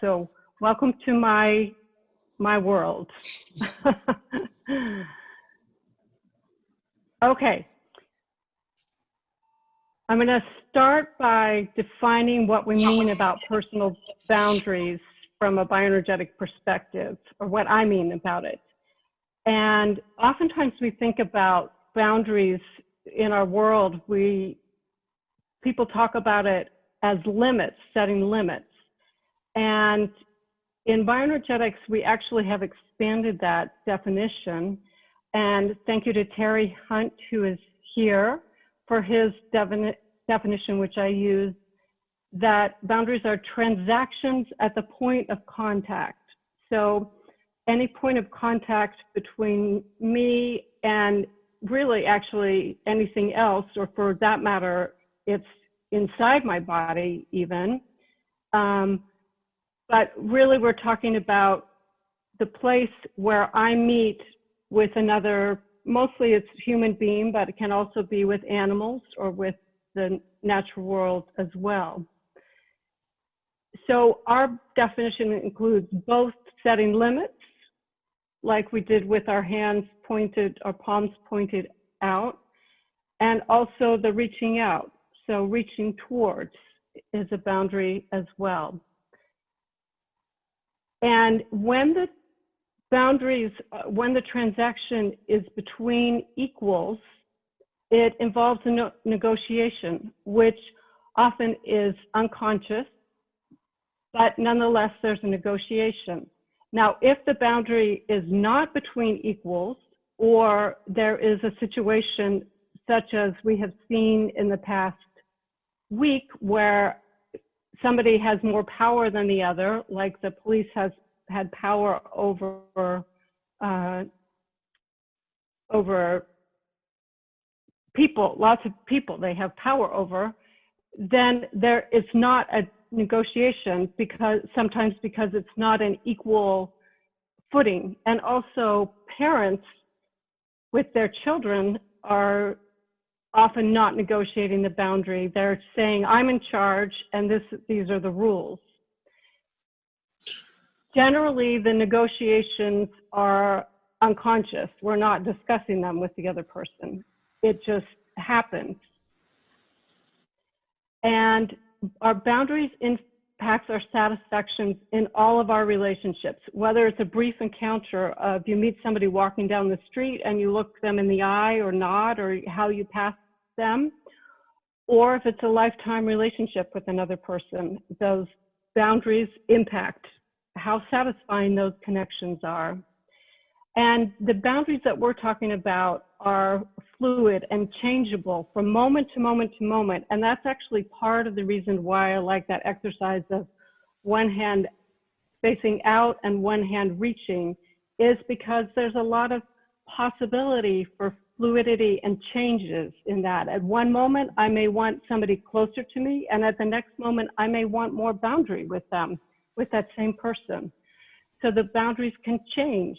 So welcome to my world. Okay. I'm going to start by defining what we mean about personal boundaries from a bioenergetic perspective, or what I mean about it. And oftentimes we think about boundaries in our world, people talk about it as limits, setting limits. And in bioenergetics, we actually have expanded that definition. And thank you to Terry Hunt, who is here, for his definition, which I use, that boundaries are transactions at the point of contact. So any point of contact between me and really actually anything else, or for that matter, it's inside my body even. But really we're talking about the place where I meet with another, mostly it's human being, but it can also be with animals or with the natural world as well. So our definition includes both setting limits, like we did with our hands pointed, our palms pointed out, and also the reaching out. So reaching towards is a boundary as well. And when the boundaries, when the transaction is between equals, it involves a negotiation, which often is unconscious, but nonetheless, there's a negotiation. Now, if the boundary is not between equals, or there is a situation such as we have seen in the past week where somebody has more power than the other, like the police has had power over people, lots of people they have power over, then it's not a negotiation, sometimes because it's not an equal footing. And also parents with their children are often not negotiating the boundary. They're saying, I'm in charge and these are the rules. Generally, the negotiations are unconscious. We're not discussing them with the other person. It just happens. And our boundaries impacts our satisfactions in all of our relationships, whether it's a brief encounter of you meet somebody walking down the street and you look them in the eye or nod, or how you pass them, or if it's a lifetime relationship with another person, those boundaries impact how satisfying those connections are. And the boundaries that we're talking about are fluid and changeable from moment to moment to moment. And that's actually part of the reason why I like that exercise of one hand facing out and one hand reaching, is because there's a lot of possibility for fluidity and changes in that. At one moment, I may want somebody closer to me, and at the next moment, I may want more boundary with them, with that same person. So the boundaries can change.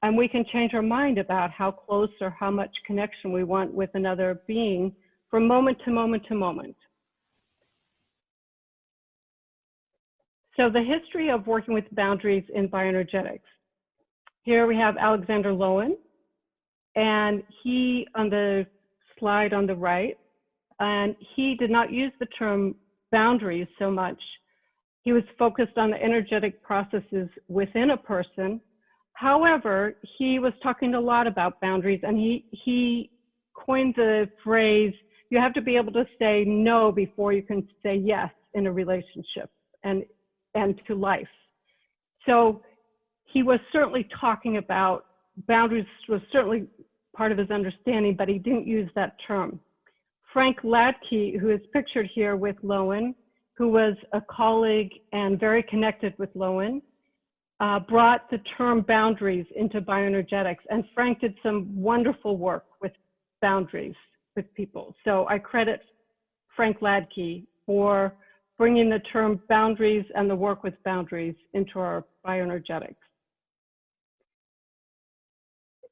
And we can change our mind about how close or how much connection we want with another being from moment to moment to moment. So the history of working with boundaries in bioenergetics. Here we have Alexander Lowen, and he, on the slide on the right, and he did not use the term boundaries so much. He was focused on the energetic processes within a person. However, he was talking a lot about boundaries, and he coined the phrase, you have to be able to say no before you can say yes in a relationship and to life. So he was certainly talking about boundaries, was certainly part of his understanding, but he didn't use that term. Frank Ladke, who is pictured here with Lowen, who was a colleague and very connected with Lowen, brought the term boundaries into bioenergetics, and Frank did some wonderful work with boundaries with people. So I credit Frank Ladke for bringing the term boundaries and the work with boundaries into our bioenergetics.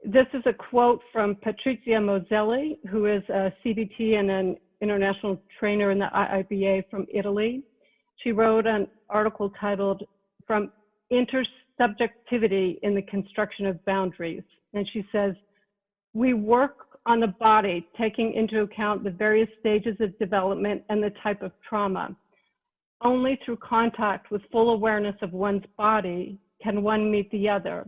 This is a quote from Patrizia Moselli, who is a CBT and an international trainer in the IIBA from Italy. She wrote an article titled from intersubjectivity in the construction of boundaries. And she says, we work on the body, taking into account the various stages of development and the type of trauma. Only through contact with full awareness of one's body can one meet the other.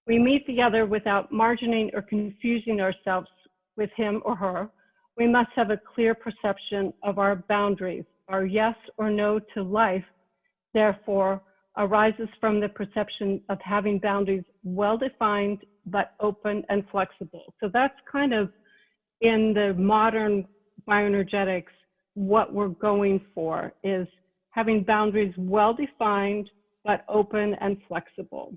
We meet the other without margining or confusing ourselves with him or her. We must have a clear perception of our boundaries. Our yes or no to life, therefore, arises from the perception of having boundaries well-defined, but open and flexible. So that's kind of, in the modern bioenergetics, what we're going for is having boundaries well-defined, but open and flexible.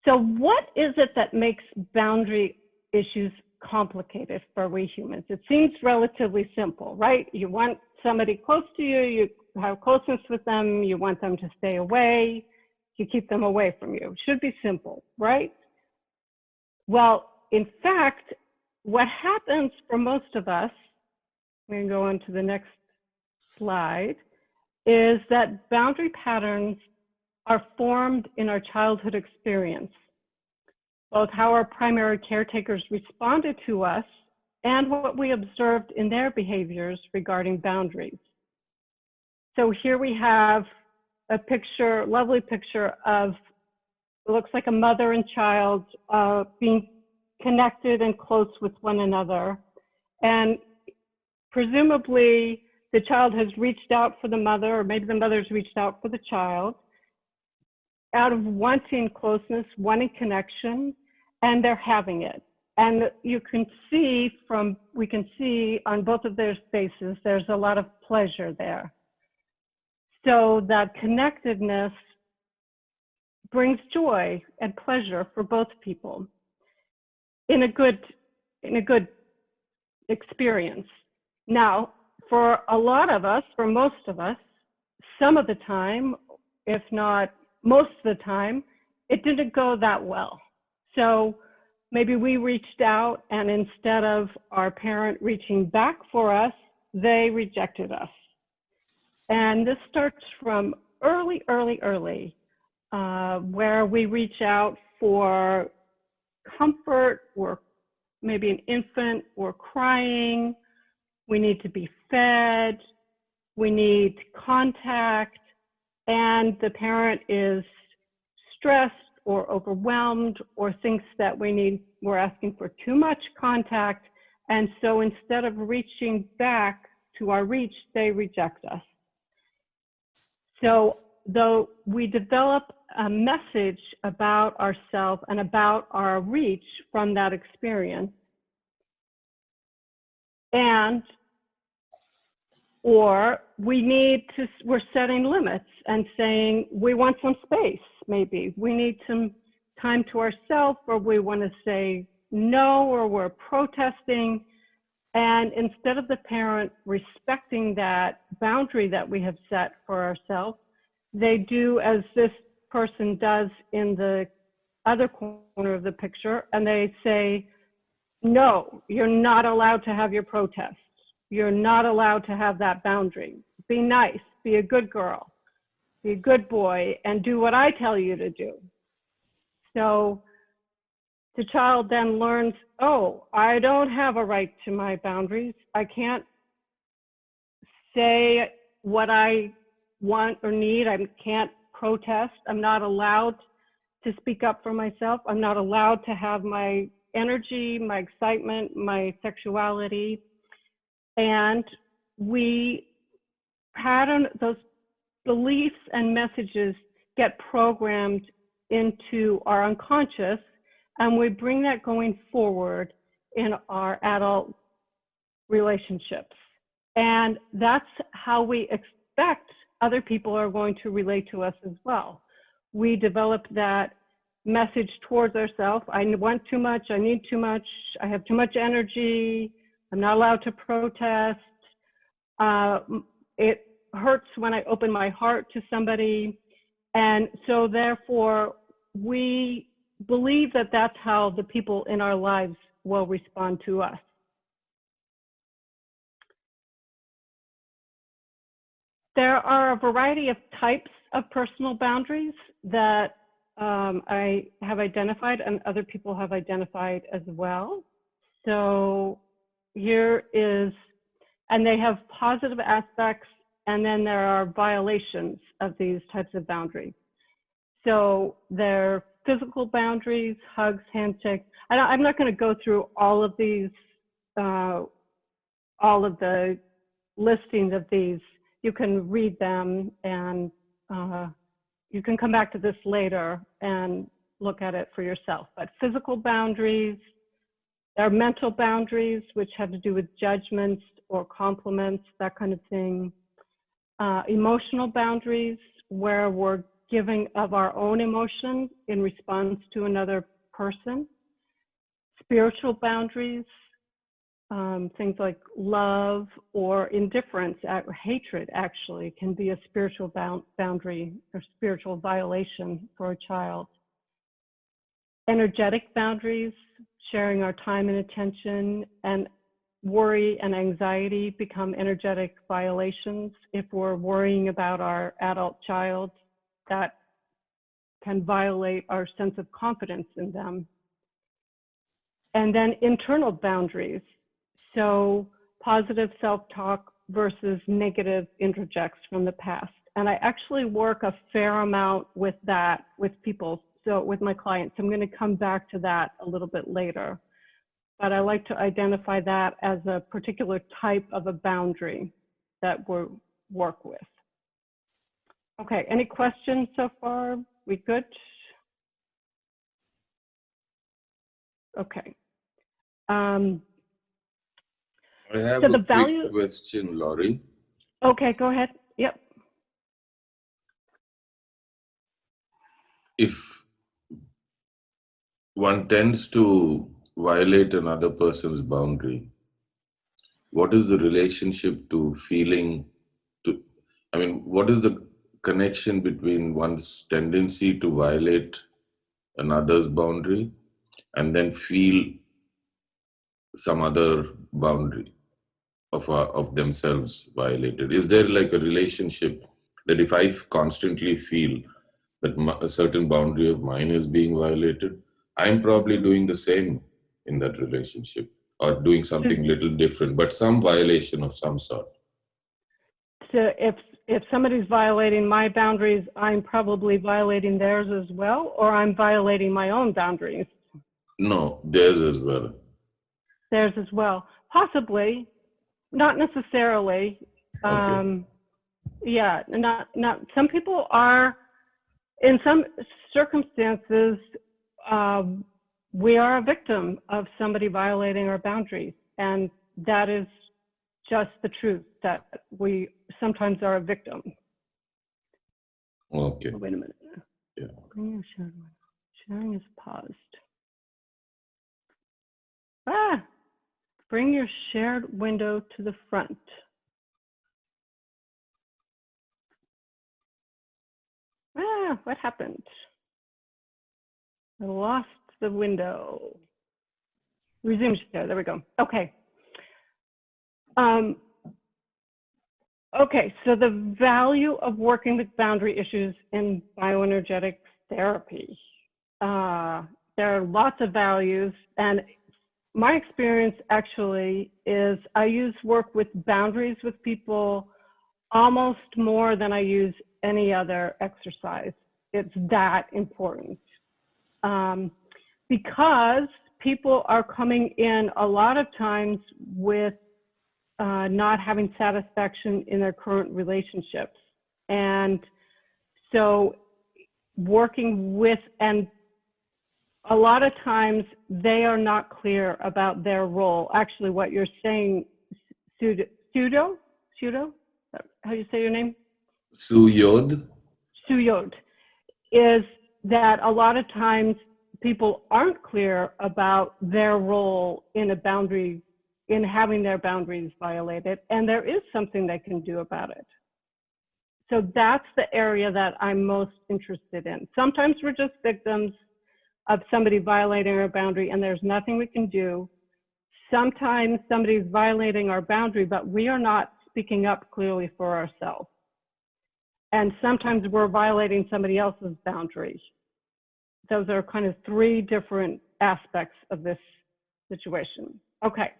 So what is it that makes boundary issues complicated for we humans? It seems relatively simple, right? You want somebody close to you, you have closeness with them, you want them to stay away, you keep them away from you. It should be simple, right? Well, in fact, what happens for most of us, we can go on to the next slide, is that boundary patterns are formed in our childhood experience, both how our primary caretakers responded to us and what we observed in their behaviors regarding boundaries. So here we have a picture, lovely picture of, it looks like a mother and child being connected and close with one another. And presumably the child has reached out for the mother, or maybe the mother's reached out for the child, out of wanting closeness, wanting connection, and they're having it. And you can see we can see on both of their faces, there's a lot of pleasure there. So that connectedness brings joy and pleasure for both people in a good experience. Now, for a lot of us, for most of us, some of the time, if not most of the time, it didn't go that well. So maybe we reached out, and instead of our parent reaching back for us, they rejected us. And this starts from early, where we reach out for comfort. We're maybe an infant, we're crying, we need to be fed, we need contact, and the parent is stressed or overwhelmed or thinks that we're asking for too much contact. And so instead of reaching back to our reach, they reject us. So though we develop a message about ourselves and about our reach from that experience, or we're setting limits and saying, we want some space, maybe. We need some time to ourselves, or we want to say no, or we're protesting. And instead of the parent respecting that boundary that we have set for ourselves, they do as this person does in the other corner of the picture, and they say, no, you're not allowed to have your protest. You're not allowed to have that boundary. Be nice, be a good girl, be a good boy, and do what I tell you to do. So the child then learns, oh, I don't have a right to my boundaries. I can't say what I want or need. I can't protest. I'm not allowed to speak up for myself. I'm not allowed to have my energy, my excitement, my sexuality. And we pattern those beliefs and messages get programmed into our unconscious, and we bring that going forward in our adult relationships. And that's how we expect other people are going to relate to us as well. We develop that message towards ourselves. I want too much, I need too much, I have too much energy, I'm not allowed to protest. It hurts when I open my heart to somebody. And so therefore, we believe that that's how the people in our lives will respond to us. There are a variety of types of personal boundaries that I have identified and other people have identified as well. So here is, and they have positive aspects, and then there are violations of these types of boundaries. So they're physical boundaries, hugs, handshakes. I'm not going to go through all of these, all of the listings of these. You can read them, and you can come back to this later and look at it for yourself. But physical boundaries, there are mental boundaries, which have to do with judgments or compliments, that kind of thing. Emotional boundaries, where we're giving of our own emotions in response to another person. Spiritual boundaries, things like love or indifference or hatred actually can be a spiritual boundary or spiritual violation for a child. Energetic boundaries, sharing our time and attention, and worry and anxiety become energetic violations. If we're worrying about our adult child, that can violate our sense of confidence in them. And then internal boundaries. So positive self-talk versus negative interjects from the past. And I actually work a fair amount with that with people, so with my clients. I'm going to come back to that a little bit later. But I like to identify that as a particular type of a boundary that we work with. Okay, any questions so far? We good? Okay. I have So a the quick value. question, Laurie. Okay, go ahead. Yep. If one tends to violate another person's boundary, what is the relationship to feeling to, what is the connection between one's tendency to violate another's boundary and then feel some other boundary of themselves violated? Is there like a relationship that if I constantly feel that a certain boundary of mine is being violated, I'm probably doing the same in that relationship or doing something little different, but some violation of some sort? So if somebody's violating my boundaries, I'm probably violating theirs as well, or I'm violating my own boundaries? No, theirs as well. Theirs as well. Possibly, not necessarily. Okay. Yeah, not. Some people are, in some circumstances, we are a victim of somebody violating our boundaries, and that is just the truth, that we sometimes are a victim. Okay. Oh, wait a minute. Yeah. Bring your shared window. Sharing is paused. Ah, bring your shared window to the front. Ah, what happened? I lost the window. Resume share, there we go. Okay. Okay, so the value of working with boundary issues in bioenergetic therapy. There are lots of values, and my experience actually is I use work with boundaries with people almost more than I use any other exercise. It's that important. Because people are coming in a lot of times with not having satisfaction in their current relationships. And so working with, and a lot of times they are not clear about their role. Actually, what you're saying, Suyod, how do you say your name? Suyod? Suyod, is that a lot of times people aren't clear about their role in a boundary, in having their boundaries violated, and there is something they can do about it. So that's the area that I'm most interested in. Sometimes we're just victims of somebody violating our boundary and there's nothing we can do. Sometimes somebody's violating our boundary, but we are not speaking up clearly for ourselves. And sometimes we're violating somebody else's boundaries. Those are kind of three different aspects of this situation. Okay.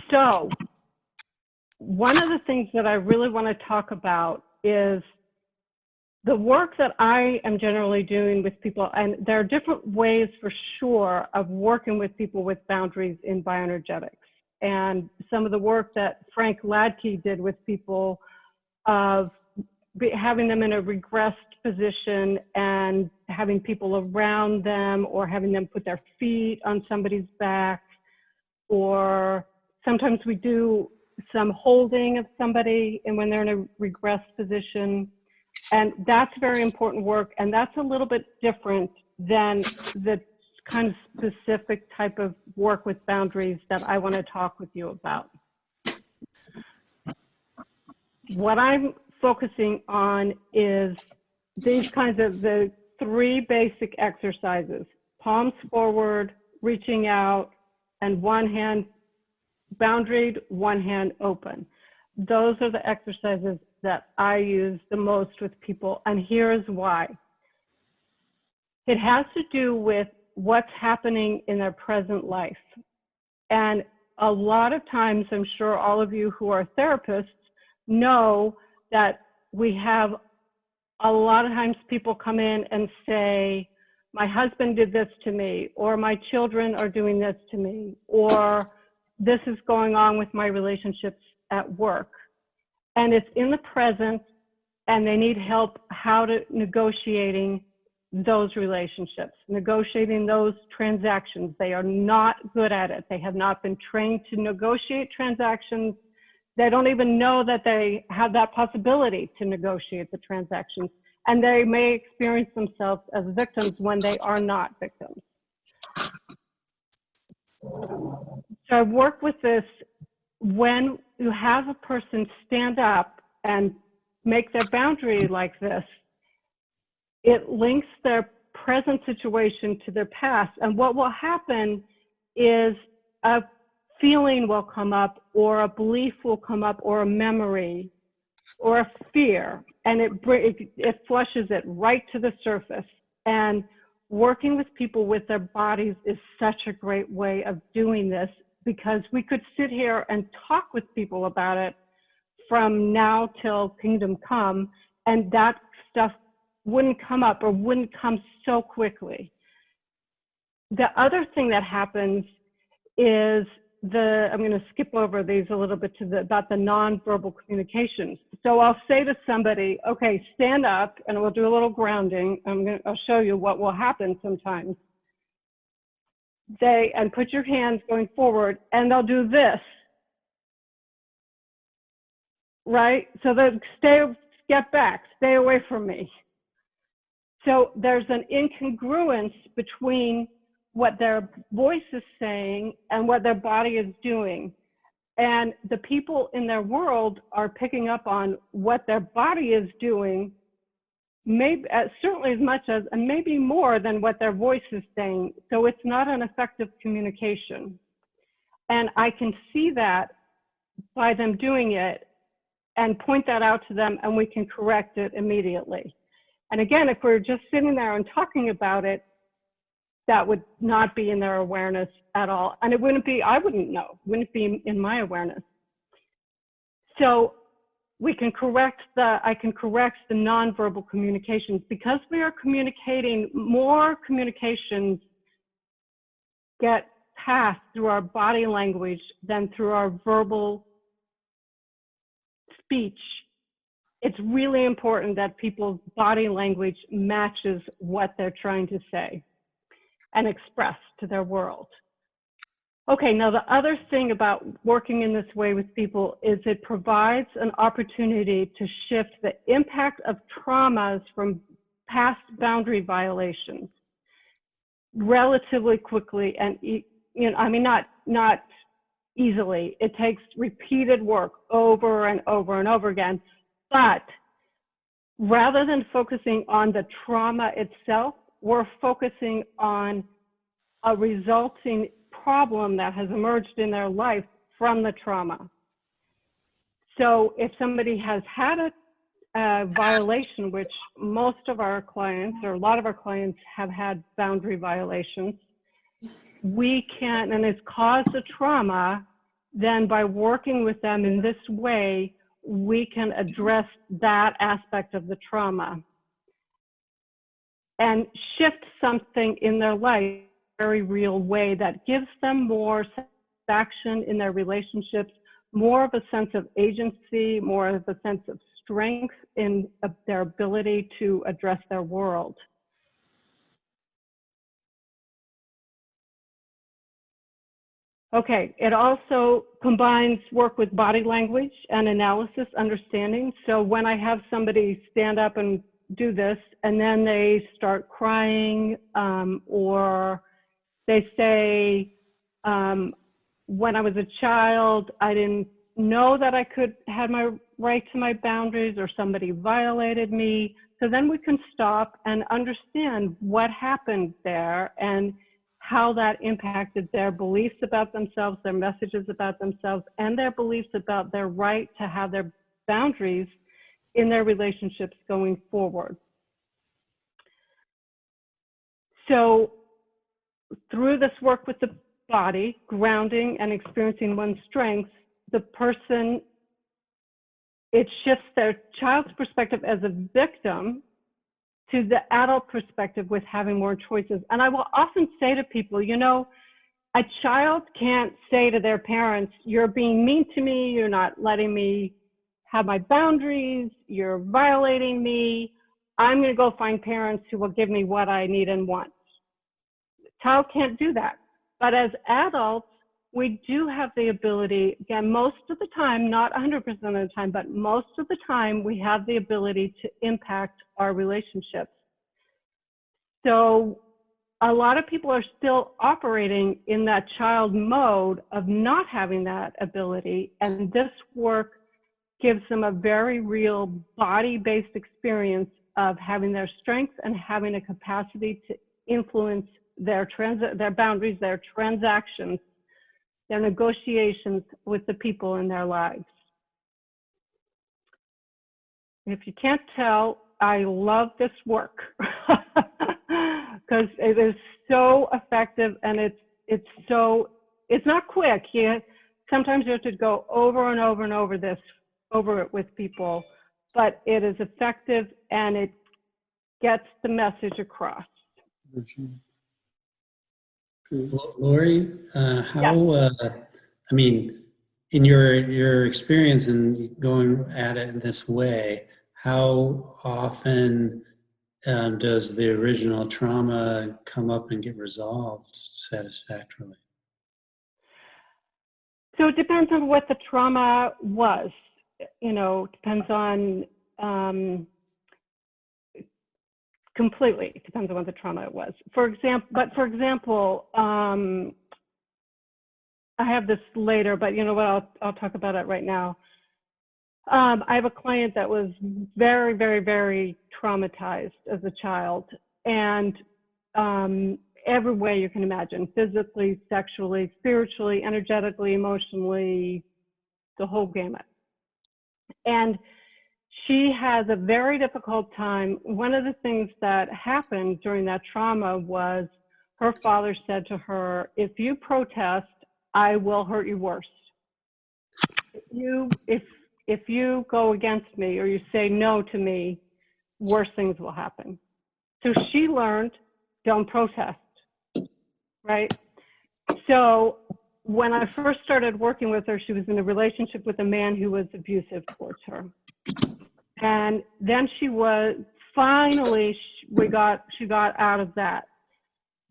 So one of the things that I really want to talk about is the work that I am generally doing with people, and there are different ways for sure of working with people with boundaries in bioenergetics. And some of the work that Frank Ladke did with people of having them in a regressed position and having people around them, or having them put their feet on somebody's back, or sometimes we do some holding of somebody and when they're in a regressed position. And that's very important work, and that's a little bit different than the kind of specific type of work with boundaries that I want to talk with you about. What I'm focusing on is these kinds of the three basic exercises: palms forward, reaching out, and one hand boundaried, one hand open. Those are the exercises that I use the most with people, and here's why. It has to do with what's happening in their present life. And a lot of times, I'm sure all of you who are therapists know that we have a lot of times people come in and say, my husband did this to me, or my children are doing this to me, or this is going on with my relationships at work. And it's in the present, and they need help how to negotiating those relationships, negotiating those transactions. They are not good at it. They have not been trained to negotiate transactions. They don't even know that they have that possibility to negotiate the transactions. And they may experience themselves as victims when they are not victims. So I work with this. When you have a person stand up and make their boundary like this, it links their present situation to their past. And what will happen is a feeling will come up, or a belief will come up, or a memory, or a fear, and it flushes it right to the surface. And working with people with their bodies is such a great way of doing this, because we could sit here and talk with people about it from now till kingdom come, and that stuff wouldn't come up, or wouldn't come so quickly. The other thing that happens is I'm going to skip over these a little bit about the nonverbal communications. So I'll say to somebody, okay, stand up, and we'll do a little grounding. I'll show you what will happen sometimes. And put your hands going forward, and they'll do this, right? So they'll get back, stay away from me. So there's an incongruence between what their voice is saying and what their body is doing. And the people in their world are picking up on what their body is doing, maybe certainly as much as, and maybe more than what their voice is saying. So it's not an effective communication. And I can see that by them doing it and point that out to them, and we can correct it immediately. And again, if we're just sitting there and talking about it, that would not be in their awareness at all. And it wouldn't be, I wouldn't know, wouldn't be in my awareness. So I can correct the nonverbal communications, because we are communicating. More communications get passed through our body language than through our verbal speech. It's really important that people's body language matches what they're trying to say and express to their world. Okay, now the other thing about working in this way with people is it provides an opportunity to shift the impact of traumas from past boundary violations relatively quickly, and not easily. It takes repeated work over and over and over again. But rather than focusing on the trauma itself, we're focusing on a resulting problem that has emerged in their life from the trauma. So if somebody has had a violation, which most of our clients, or a lot of our clients, have had boundary violations, we can, and it's caused a trauma, then by working with them in this way, we can address that aspect of the trauma and shift something in their life in a very real way that gives them more satisfaction in their relationships, more of a sense of agency, more of a sense of strength in their ability to address their world. Okay, it also combines work with body language and analysis, understanding. So when I have somebody stand up and do this, and then they start crying, or they say, when I was a child, I didn't know that I could have my right to my boundaries, or somebody violated me. So then we can stop and understand what happened there and how that impacted their beliefs about themselves, their messages about themselves, and their beliefs about their right to have their boundaries in their relationships going forward. So through this work with the body, grounding and experiencing one's strengths, the person, it shifts their child's perspective as a victim to the adult perspective with having more choices. And I will often say to people, you know, a child can't say to their parents, you're being mean to me, you're not letting me have my boundaries, you're violating me, I'm going to go find parents who will give me what I need and want. The child can't do that. But as adults, we do have the ability, again, most of the time, not 100% of the time, but most of the time, we have the ability to impact our relationships. So a lot of people are still operating in that child mode of not having that ability, and this work gives them a very real body-based experience of having their strengths and having a capacity to influence their boundaries, their transactions, their negotiations with the people in their lives. If you can't tell, I love this work because it is so effective, and it's not quick. Sometimes you have to go over and over and over it with people, but it is effective and it gets the message across. Laurie, I mean, in your experience in going at it in this way, how often does the original trauma come up and get resolved satisfactorily? So it depends on what the trauma was. You know, depends on completely. It depends on what the trauma it was. For example, I have this later, but you know what? I'll talk about it right now. I have a client that was very, very, very traumatized as a child, and every way you can imagine, physically, sexually, spiritually, energetically, emotionally, the whole gamut. And she has a very difficult time. One of the things that happened during that trauma was her father said to her, if you protest, I will hurt you worse. If you go against me or you say no to me, worse things will happen. So she learned, don't protest, right? So when I first started working with her, she was in a relationship with a man who was abusive towards her. And then she was, finally, she got out of that.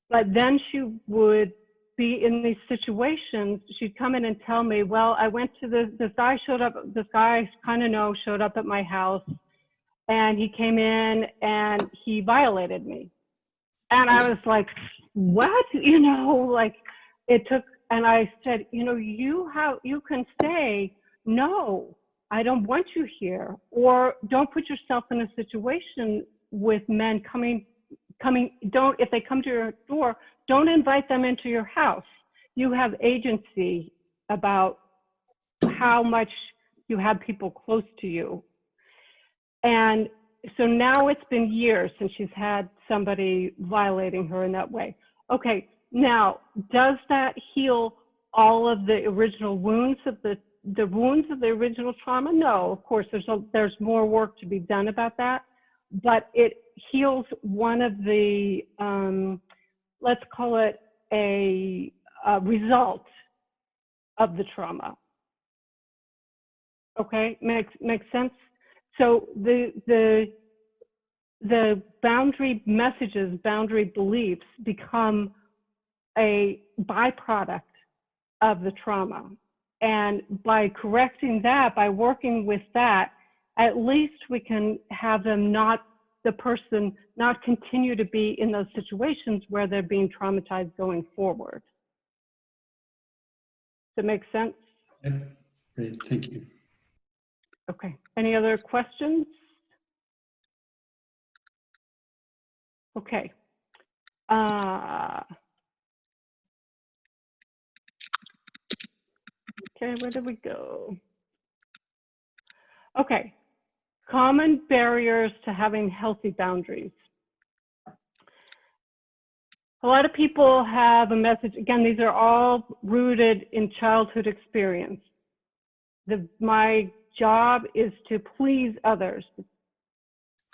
But then she would be in these situations, she'd come in and tell me, well, I went to this guy I kind of know showed up at my house, and he came in and he violated me. And I was like, what? You know, like it took, and I said, you know, you can say, no, I don't want you here, or don't put yourself in a situation with men if they come to your door, don't invite them into your house. You have agency about how much you have people close to you. And so now it's been years since she's had somebody violating her in that way. Okay, now, does that heal all of the original wounds of the wounds of the original trauma? No, of course, there's more work to be done about that, but it heals one of the, let's call it a result of the trauma. Okay, makes sense? So the boundary messages, boundary beliefs become a byproduct of the trauma. And by correcting that, by working with that, at least we can have them the person not continue to be in those situations where they're being traumatized going forward. Does that make sense? Yeah. Great, thank you. Okay, any other questions? Okay. Okay, where did we go? Okay, common barriers to having healthy boundaries. A lot of people have a message, again, these are all rooted in childhood experience. My job is to please others,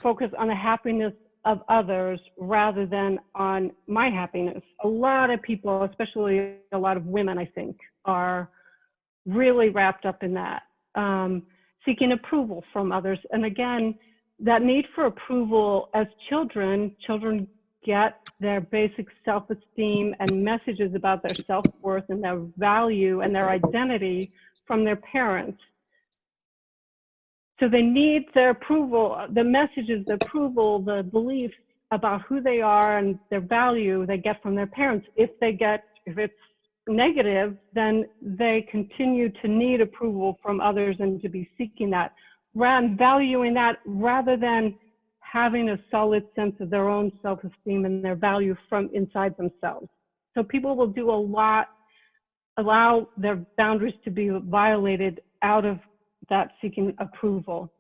focus on the happiness of others rather than on my happiness. A lot of people, especially a lot of women, I think, are really wrapped up in that, seeking approval from others. And again, that need for approval as children get their basic self-esteem and messages about their self-worth and their value and their identity from their parents. So they need their approval, the messages, the approval, the beliefs about who they are and their value they get from their parents. If it's negative, then they continue to need approval from others and to be seeking that, valuing that rather than having a solid sense of their own self-esteem and their value from inside themselves. So people will do a lot, allow their boundaries to be violated out of that seeking approval.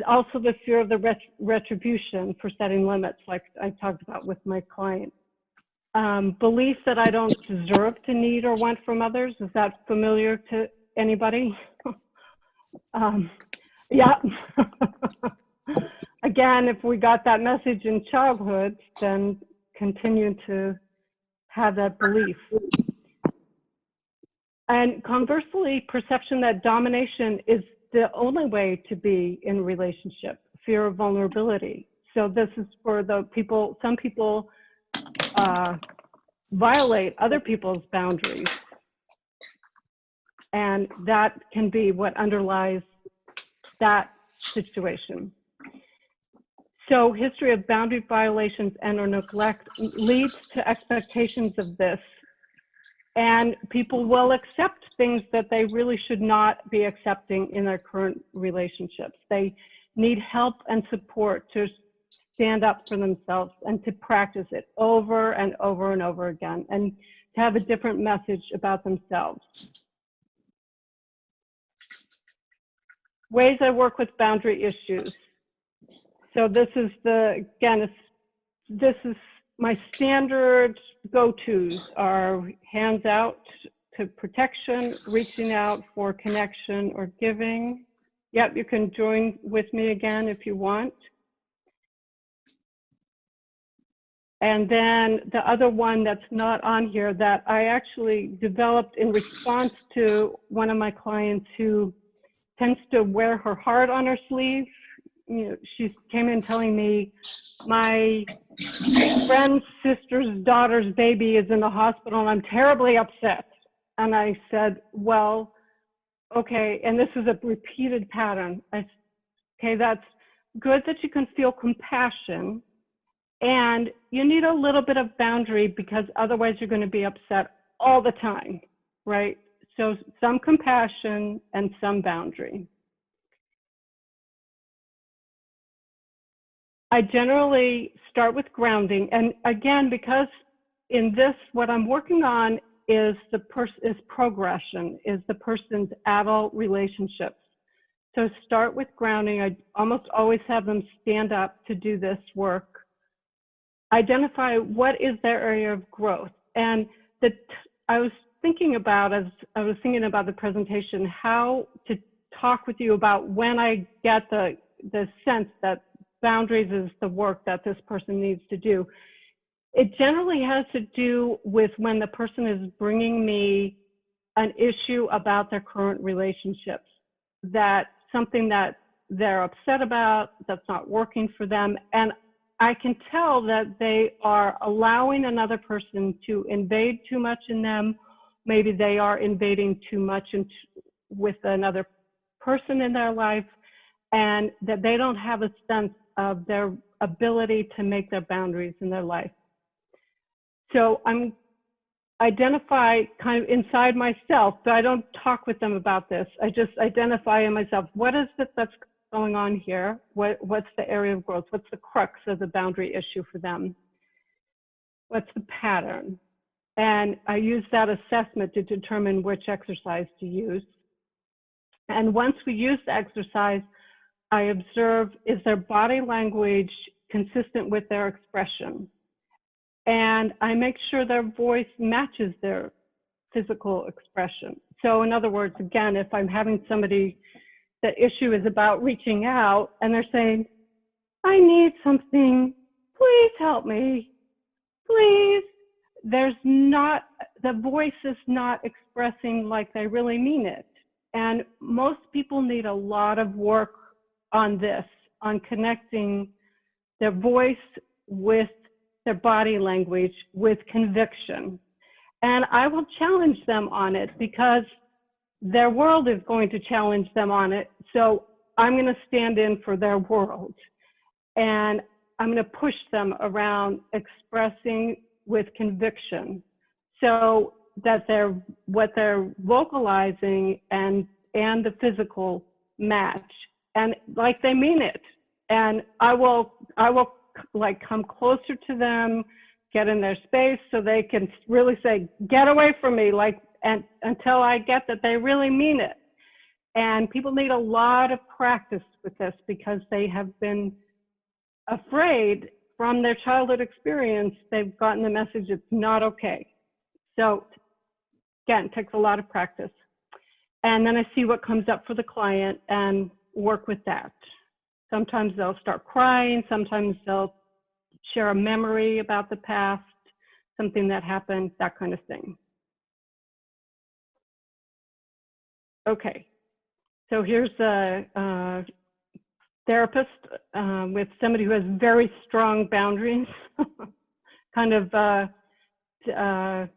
Also the fear of the retribution for setting limits, like I talked about with my client. Belief that I don't deserve to need or want from others. Is that familiar to anybody? Yeah. Again, if we got that message in childhood, then continue to have that belief. And conversely, perception that domination is the only way to be in a relationship, fear of vulnerability. So this is for the people, some people violate other people's boundaries. And that can be what underlies that situation. So history of boundary violations and or neglect leads to expectations of this. And people will accept things that they really should not be accepting in their current relationships. They need help and support to stand up for themselves and to practice it over and over and over again and to have a different message about themselves. Ways I work with boundary issues. So this is this is my standard go-tos are hands out to protection, reaching out for connection or giving. Yep, you can join with me again if you want. And then the other one that's not on here that I actually developed in response to one of my clients who tends to wear her heart on her sleeve. You know, she came in telling me, my friend's sister's daughter's baby is in the hospital and I'm terribly upset. And I said, well, okay, and this is a repeated pattern. Okay, that's good that you can feel compassion, and you need a little bit of boundary because otherwise you're going to be upset all the time, right? So some compassion and some boundary. I generally start with grounding, and again, because in this, what I'm working on is progression, is the person's adult relationships. So start with grounding. I almost always have them stand up to do this work. Identify what is their area of growth. And I was thinking about, as I was thinking about the presentation, how to talk with you about when I get the sense that boundaries is the work that this person needs to do. It generally has to do with when the person is bringing me an issue about their current relationships, that something that they're upset about, that's not working for them. And I can tell that they are allowing another person to invade too much in them. Maybe they are invading too much with another person in their life, and that they don't have a sense of their ability to make their boundaries in their life. So I'm identify kind of inside myself, but I don't talk with them about this. I just identify in myself, what is it that's going on here? What's the area of growth? What's the crux of the boundary issue for them? What's the pattern? And I use that assessment to determine which exercise to use. And once we use the exercise, I observe, is their body language consistent with their expression? And I make sure their voice matches their physical expression. So in other words, again, if I'm having somebody, the issue is about reaching out and they're saying, I need something, please help me, please. The voice is not expressing like they really mean it. And most people need a lot of work on this, on connecting their voice with their body language with conviction. And I will challenge them on it because their world is going to challenge them on it. So I'm going to stand in for their world. And I'm going to push them around expressing with conviction so that what they're vocalizing and the physical match, and like they mean it. And I will like come closer to them, get in their space so they can really say, get away from me, and until I get that they really mean it. And people need a lot of practice with this because they have been afraid from their childhood experience. They've gotten the message it's not okay. So again, it takes a lot of practice. And then I see what comes up for the client and work with that. Sometimes they'll start crying, sometimes they'll share a memory about the past, something that happened, that kind of thing. Okay, so here's a therapist with somebody who has very strong boundaries. Kind of, that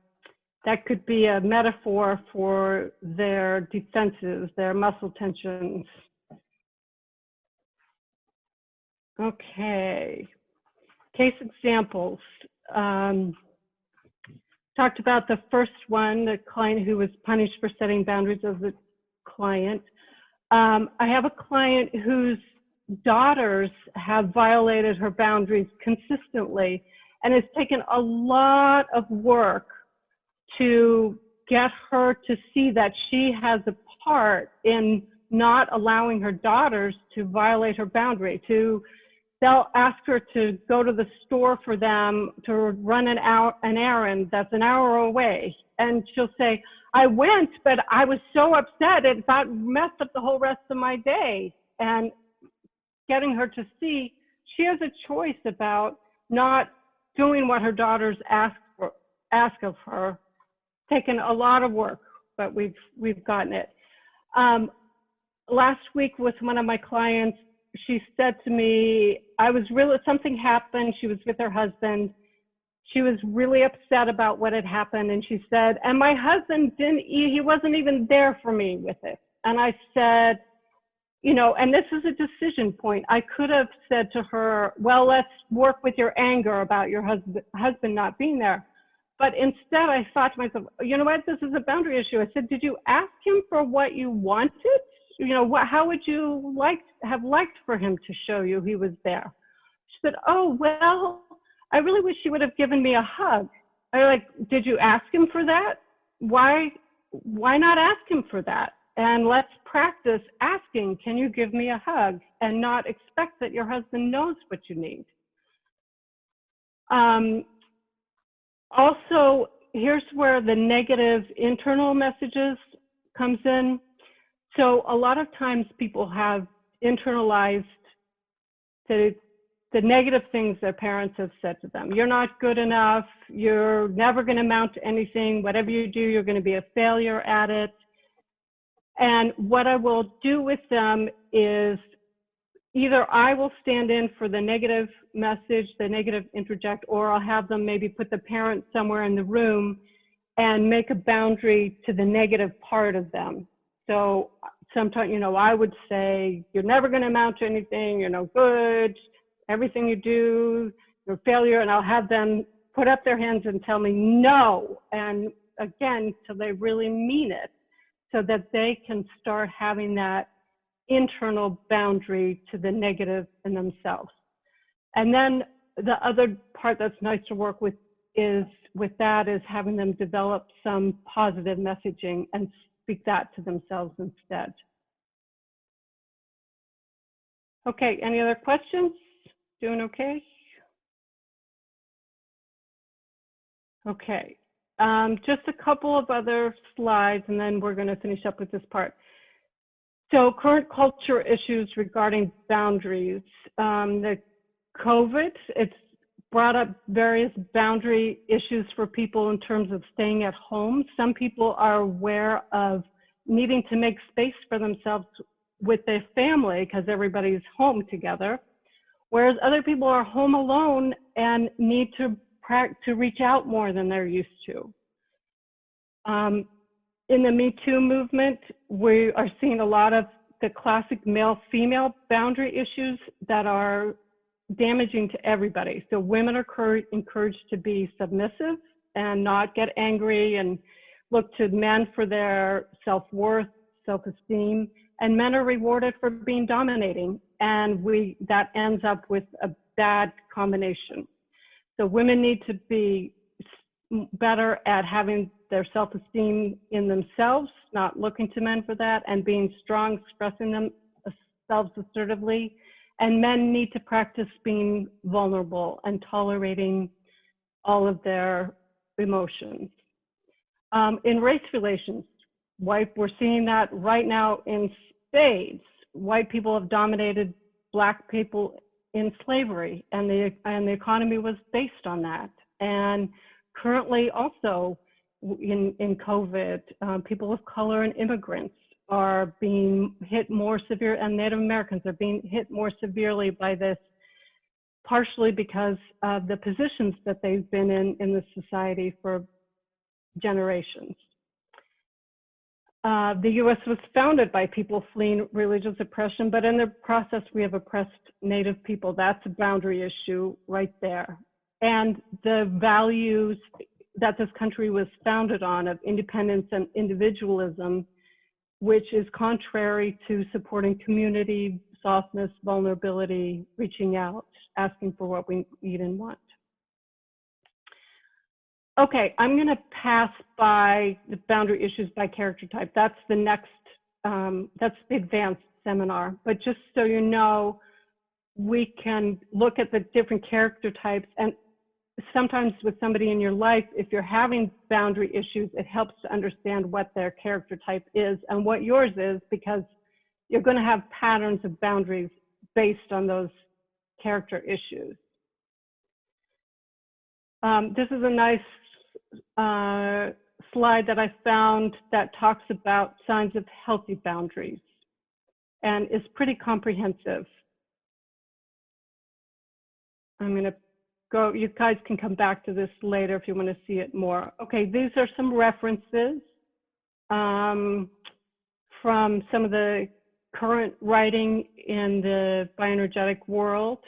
could be a metaphor for their defenses, their muscle tensions. Okay, case examples. Talked about the first one, the client who was punished for setting boundaries as a client. I have a client whose daughters have violated her boundaries consistently, and it's taken a lot of work to get her to see that she has a part in not allowing her daughters to violate her boundary. They'll ask her to go to the store for them to run an errand that's an hour away. And she'll say, I went, but I was so upset, it messed up the whole rest of my day. And getting her to see she has a choice about not doing what her daughters ask of her. Taken a lot of work, but we've gotten it. Last week with one of my clients, she said to me, something happened, she was with her husband. She was really upset about what had happened. And she said, and my husband he wasn't even there for me with it. And I said, and this is a decision point. I could have said to her, well, let's work with your anger about your husband not being there. But instead I thought to myself, you know what, this is a boundary issue. I said, did you ask him for what you wanted? How would you have liked for him to show you he was there? She said, oh, well, I really wish he would have given me a hug. I did you ask him for that? Why not ask him for that? And let's practice asking, can you give me a hug? And not expect that your husband knows what you need. Also, here's where the negative internal messages comes in. So a lot of times people have internalized the negative things their parents have said to them. You're not good enough. You're never going to amount to anything. Whatever you do, you're going to be a failure at it. And what I will do with them is either I will stand in for the negative message, the negative interject, or I'll have them maybe put the parent somewhere in the room and make a boundary to the negative part of them. So sometimes, I would say, you're never going to amount to anything. You're no good. Everything you do, you're a failure. And I'll have them put up their hands and tell me no. And again, till they really mean it, so that they can start having that internal boundary to the negative in themselves. And then the other part that's nice to work with is having them develop some positive messaging and speak that to themselves instead. Okay, any other questions? Doing okay? Okay, just a couple of other slides and then we're going to finish up with this part. So current culture issues regarding boundaries. The COVID, it's brought up various boundary issues for people in terms of staying at home. Some people are aware of needing to make space for themselves with their family because everybody's home together, whereas other people are home alone and need to reach out more than they're used to. In the Me Too movement, we are seeing a lot of the classic male-female boundary issues that are damaging to everybody. So women are encouraged to be submissive and not get angry and look to men for their self-worth, self-esteem, and men are rewarded for being dominating. And that ends up with a bad combination. So women need to be better at having their self-esteem in themselves, not looking to men for that, and being strong, expressing themselves assertively. And men need to practice being vulnerable and tolerating all of their emotions. In race relations, we're seeing that right now in spades. White people have dominated Black people in slavery, and the economy was based on that. And currently also in COVID, people of color and immigrants are being hit more severe, and Native Americans are being hit more severely by this, partially because of the positions that they've been in the society for generations. The US was founded by people fleeing religious oppression, but in the process we have oppressed Native people. That's a boundary issue right there. And the values that this country was founded on of independence and individualism, which is contrary to supporting community, softness, vulnerability, reaching out, asking for what we need and want. Okay, I'm going to pass by the boundary issues by character type. That's the next, that's the advanced seminar. But just so you know, we can look at the different character types, and sometimes with somebody in your life, if you're having boundary issues, it helps to understand what their character type is and what yours is, because you're going to have patterns of boundaries based on those character issues. This is a nice slide that I found that talks about signs of healthy boundaries and is pretty comprehensive. I'm going to go, you guys can come back to this later if you want to see it more. Okay, these are some references from some of the current writing in the bioenergetic world.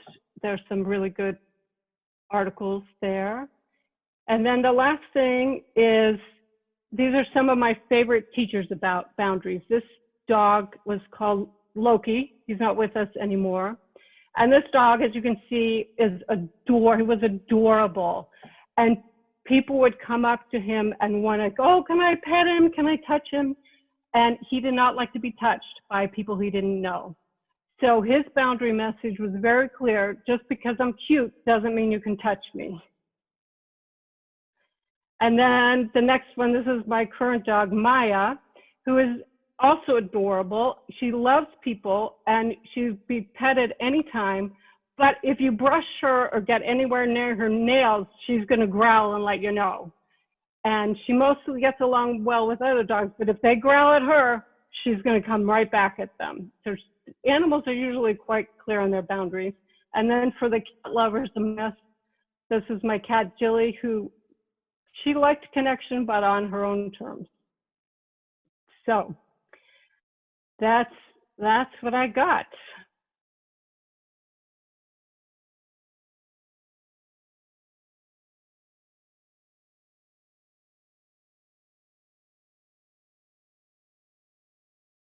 There's some really good articles there. And then the last thing is, these are some of my favorite teachers about boundaries. This dog was called Loki. He's not with us anymore. And this dog, as you can see, is he was adorable. And people would come up to him and want to go, oh, can I pet him? Can I touch him? and he did not like to be touched by people he didn't know. So his boundary message was very clear: just because I'm cute doesn't mean you can touch me. And then the next one, this is my current dog, Maya, who is also adorable. She loves people and she'll be petted anytime, but if you brush her or get anywhere near her nails, she's gonna growl and let you know. And she mostly gets along well with other dogs, but if they growl at her, she's gonna come right back at them. So animals are usually quite clear on their boundaries. And then for the cat lovers, this is my cat, Jilly, who she liked connection, but on her own terms. So that's what I got.